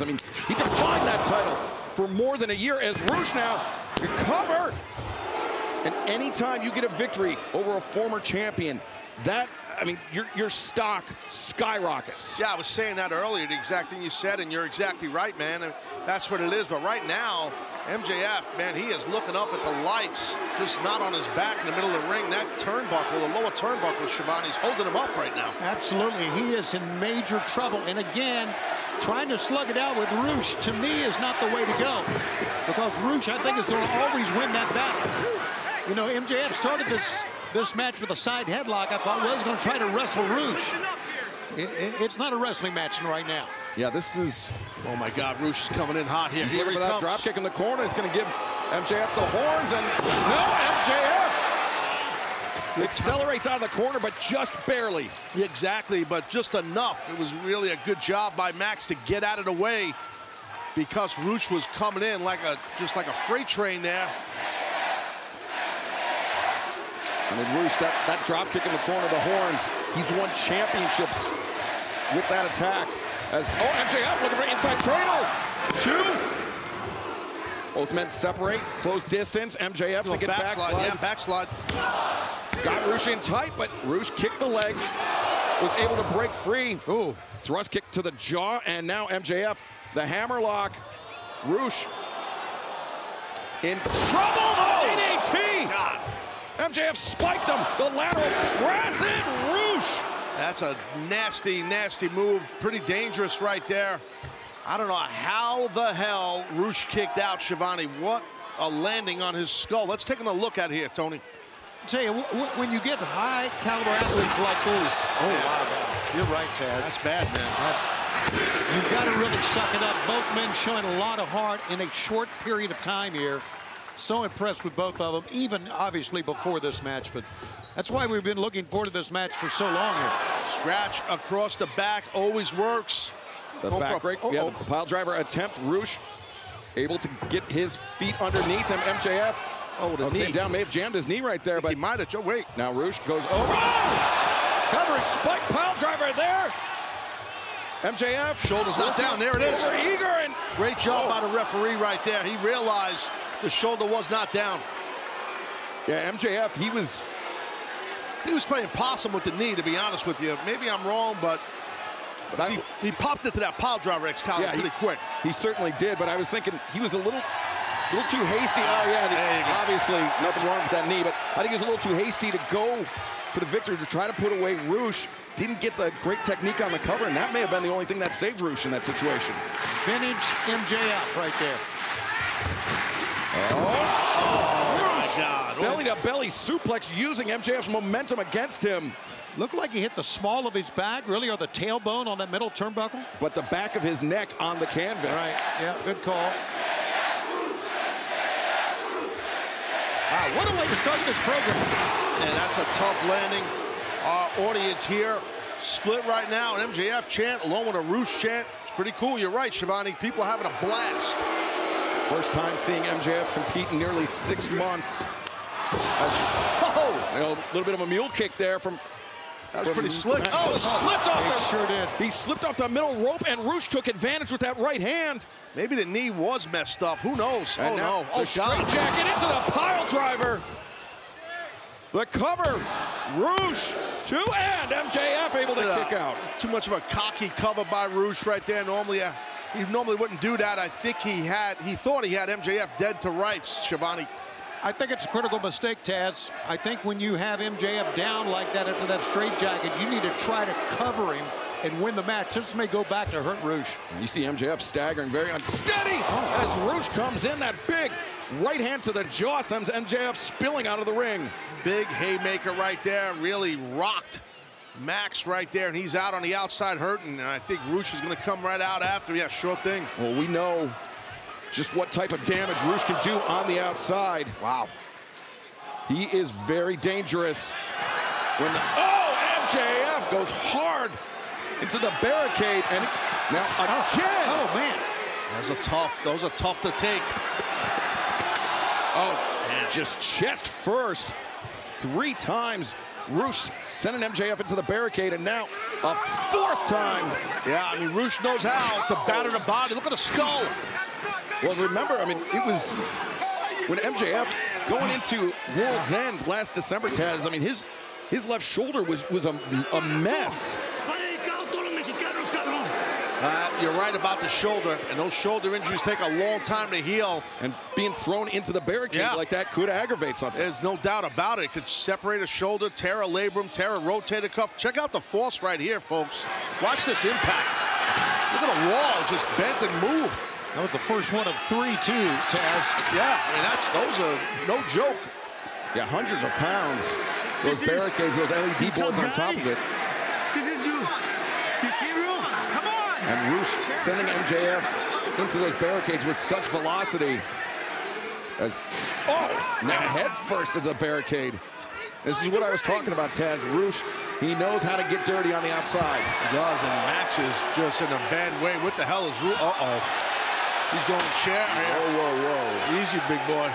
I mean, he defined that title for more than a year as Roosh now recovered. And anytime you get a victory over a former champion, that, I mean, your stock skyrockets. Yeah, I was saying that earlier, the exact thing you said, and you're exactly right, man. And that's what it is. But right now, MJF, man, he is looking up at the lights, just not on his back in the middle of the ring. That turnbuckle, the lower turnbuckle, Shivani's holding him up right now. Absolutely. He is in major trouble. And again, trying to slug it out with Roosh, to me, is not the way to go. Because Roosh, I think, is going to always win that battle. You know, MJF started this match with a side headlock. I thought, well, he's going to try to wrestle Roosh. It's not a wrestling match right now. Yeah, this is... Oh, my God, Roosh is coming in hot here. He's looking for that drop kick in the corner. It's going to give MJF the horns, and no, MJF accelerates out of the corner, but just barely. Exactly, but just enough. It was really a good job by Max to get out of the way because Roosh was coming in just like a freight train there. I mean, Roosh, that drop kick in the corner, the horns, he's won championships with that attack. As, oh, MJF looking for inside cradle. 2. Both men separate, close distance. MJF thinking backslide. Yeah, backslide. Got Roosh in tight, but Roosh kicked the legs, was able to break free. Ooh, thrust kick to the jaw, and now MJF, the hammerlock. Roosh in trouble. Oh, DDT. God. MJF spiked him. The lateral press in Roosh. That's a nasty, nasty move. Pretty dangerous right there. I don't know how the hell Roosh kicked out Shivani. What a landing on his skull. Let's take a look at it here, Tony. I tell you, when you get high caliber athletes like this, oh wow, you're right, Taz. That's bad, man. You've got to really suck it up. Both men showing a lot of heart in a short period of time here. So impressed with both of them, even obviously before this match, but that's why we've been looking forward to this match for so long here. Scratch across the back always works. The back break, yeah, the pile driver attempt. Roosh able to get his feet underneath him. MJF, the knee came down, may have jammed his knee right there, but he might have. Wait, now Roosh goes over. Covering spike pile driver there. MJF, shoulders not down. There it is. Eager and great job by the referee right there. He realized the shoulder was not down. Yeah, MJF, he was playing possum with the knee, to be honest with you. Maybe I'm wrong, but he popped it to that pile driver Excalibur pretty quick. He certainly did, but I was thinking he was a little too hasty. Oh, yeah, obviously nothing wrong with that knee, but I think he was a little too hasty to go for the victory, to try to put away Roosh. Didn't get the great technique on the cover, and that may have been the only thing that saved Roosh in that situation. Vintage MJF right there. Oh, God. Belly-to-belly suplex using MJF's momentum against him. Looked like he hit the small of his back, really, or the tailbone on that middle turnbuckle. But the back of his neck on the canvas. Right, yeah, good call. Wow, what a way to start this program. And that's a tough landing. Our audience here split right now. An MJF chant along with a Roosh chant. It's pretty cool. You're right, Shivani. People are having a blast. First time seeing MJF compete in nearly 6 months. A little bit of a mule kick there from... That was pretty slick. Oh, slipped off. Sure did. He slipped off the middle rope, and Roosh took advantage with that right hand. Maybe the knee was messed up. Who knows? And now the straight jacket into the pile driver. The cover. Roosh 2, and MJF able to kick out. Too much of a cocky cover by Roosh right there. He normally wouldn't do that. I think he thought he had MJF dead to rights, Shivani. I think it's a critical mistake, Taz. I think when you have MJF down like that after that straight jacket, you need to try to cover him and win the match. This may go back to hurt Roosh. You see MJF staggering, very unsteady as Roosh comes in. That big right hand to the jaw sends MJF spilling out of the ring. Big haymaker right there, really rocked Max right there, and he's out on the outside hurting, and I think Roosh is going to come right out after. Yeah, sure thing. Well, we know just what type of damage Roosh can do on the outside. Wow. He is very dangerous. MJF goes hard into the barricade, and now again. Oh, man. Those are tough to take. Oh, man. Just chest first. 3 times Roosh sending MJF into the barricade, and now a fourth time. Yeah, I mean, Roosh knows how to batter the body. Look at the skull. Well, remember, I mean, it was when MJF going into World's End last December, Taz, I mean, his left shoulder was a mess. You're right about the shoulder, and those shoulder injuries take a long time to heal. And being thrown into the barricade like that could aggravate something. There's no doubt about it. It could separate a shoulder, tear a labrum, tear a rotator cuff. Check out the force right here, folks. Watch this impact. Look at the wall, just bent and moved. That was the first one of 3, too, Taz. Yeah, I mean, those are no joke. Yeah, hundreds of pounds. Those barricades, those LED boards on top of it. This is you. Come on. And Roosh sending MJF into those barricades with such velocity. Now head first into the barricade. This is what I was talking about, Taz. Roosh, he knows how to get dirty on the outside. He does, and Max is just in a bad way. What the hell is Roosh? Uh-oh. He's going chair here. Whoa, whoa, whoa. Easy, big boy.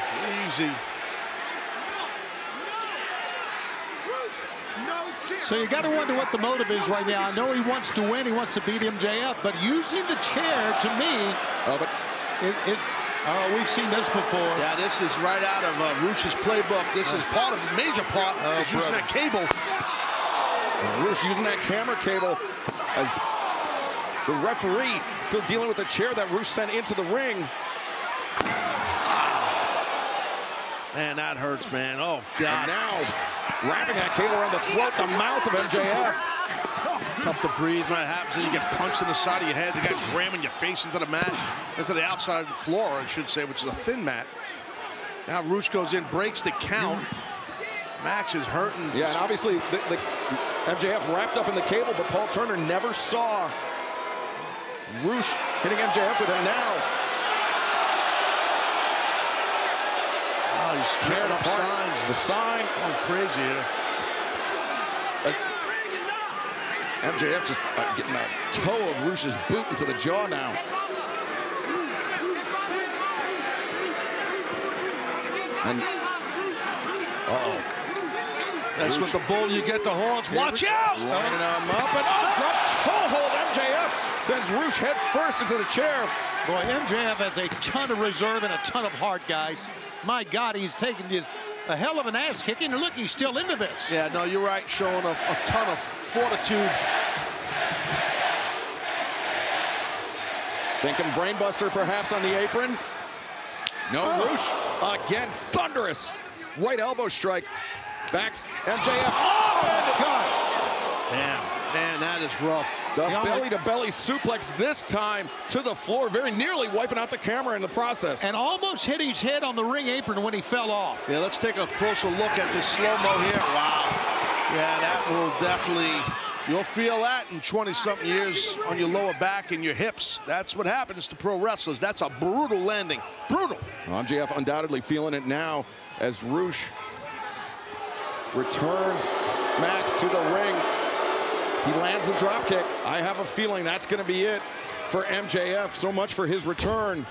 Easy. So you got to wonder what the motive is right now. I know he wants to win. He wants to beat MJF, but using the chair, to me, we've seen this before. Yeah, this is right out of Roosh's playbook. This is part of a major part of using that cable. Roosh using that camera cable as the referee still dealing with the chair that Roosh sent into the ring. Man, that hurts, man. Oh, God. And now, wrapping that cable around the throat, the mouth of MJF. Tough to breathe when it happens, and you get punched in the side of your head. The guy ramming your face into the mat, into the outside floor, I should say, which is a thin mat. Now Roosh goes in, breaks the count. Max is hurting. Yeah, and obviously, the MJF wrapped up in the cable, but Paul Turner never saw Roosh hitting MJF with it now. Oh, he's tearing up signs. The sign. Going crazy here. MJF just getting a toe of Roosh's boot into the jaw now. And, That's with the bull, you get the horns. Watch out! Lining him up, and drop toe hold. MJF sends Roosh head first into the chair. Boy, MJF has a ton of reserve and a ton of heart, guys. My God, he's taking a hell of an ass kicking, and look, he's still into this. Yeah, no, you're right, showing a ton of fortitude. Thinking brainbuster perhaps on the apron. No, Roosh again, thunderous right elbow strike. Backs MJF. Oh, God. Damn, man, that is rough. The belly-to-belly suplex this time to the floor, very nearly wiping out the camera in the process. And almost hit his head on the ring apron when he fell off. Yeah, let's take a closer look at this slow-mo here. Wow. Yeah, that will definitely, you'll feel that in 20-something years on your lower back and your hips. That's what happens to pro wrestlers. That's a brutal landing. Brutal. MJF undoubtedly feeling it now as Roosh returns Max to the ring. He lands the dropkick. I have a feeling that's going to be it for MJF. So much for his return.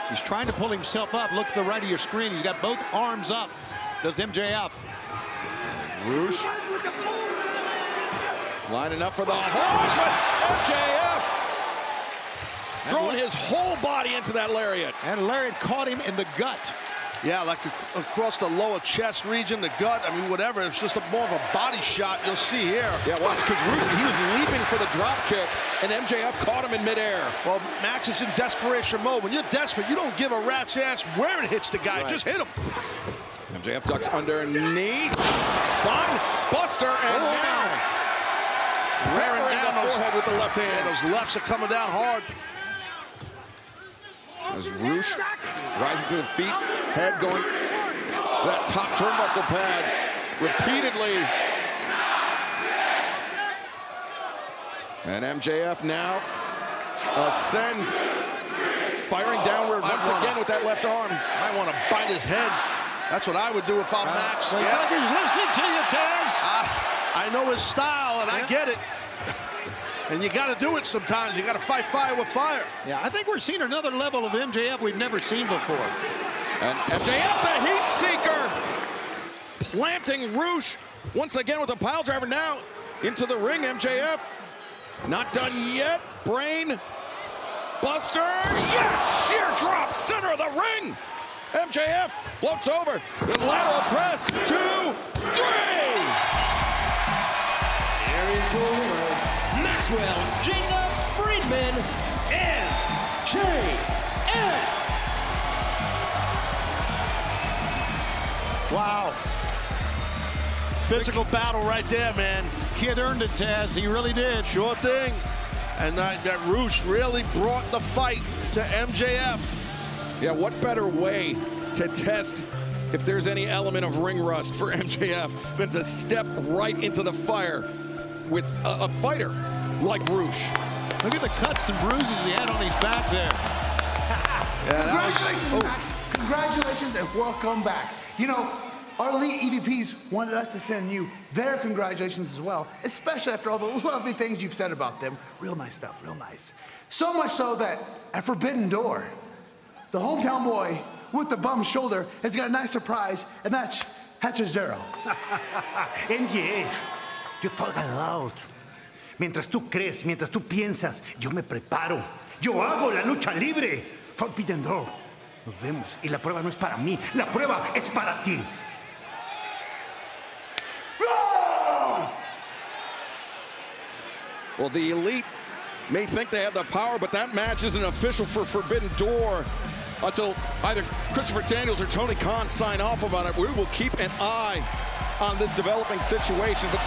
He's trying to pull himself up. Look to the right of your screen. He's got both arms up. Does MJF. Roosh lining up for the hold. MJF throwing his whole body into that lariat. And lariat caught him in the gut. Yeah, like across the lower chest region, the gut, I mean, whatever. It's just more of a body shot you'll see here. Yeah, watch, because Roosh, he was leaping for the drop kick, and MJF caught him in midair. Well, Max is in desperation mode. When you're desperate, you don't give a rat's ass where it hits the guy. Right. Just hit him. MJF ducks underneath. Spine buster, and now ramming down the forehead with the left hand. Yeah, those lefts are coming down hard. As Roosh rising to the feet, head going to that top turnbuckle pad repeatedly. And MJF now ascends, firing downward once again with that left arm. I want to bite his head. That's what I would do if I'm Max. Well, yeah. He's listening to you, Taz. I know his style, and I get it. And you got to do it sometimes. You got to fight fire with fire. Yeah, I think we're seeing another level of MJF we've never seen before. And MJF, the heat seeker, planting Roosh once again with a pile driver. Now into the ring, MJF. Not done yet. Brain buster. Yes! Sheer drop, center of the ring. MJF floats over. The lateral press. 2, 3. Here is your winner, Maxwell Jacob Friedman, MJF. Wow. Physical battle right there, man. Kid earned it, Taz. He really did. Sure thing. And that Roosh really brought the fight to MJF. Yeah, what better way to test if there's any element of ring rust for MJF than to step right into the fire with a fighter like Roosh. Look at the cuts and bruises he had on his back there. Congratulations, Max. Congratulations and welcome back. You know, our elite EVPs wanted us to send you their congratulations as well, especially after all the lovely things you've said about them. Real nice stuff, real nice. So much so that at Forbidden Door, the hometown boy with the bum shoulder has got a nice surprise, and that's Hatcher MJF, yo estoy al lado. Mientras tú crees, mientras tú piensas, yo me preparo. Yo hago la lucha libre. Forbidden Door. Nos vemos. Y la prueba no es para mí. La prueba es para ti. Well, the elite may think they have the power, but that match isn't official for Forbidden Door until either Christopher Daniels or Tony Khan sign off about it. We will keep an eye on this developing situation. But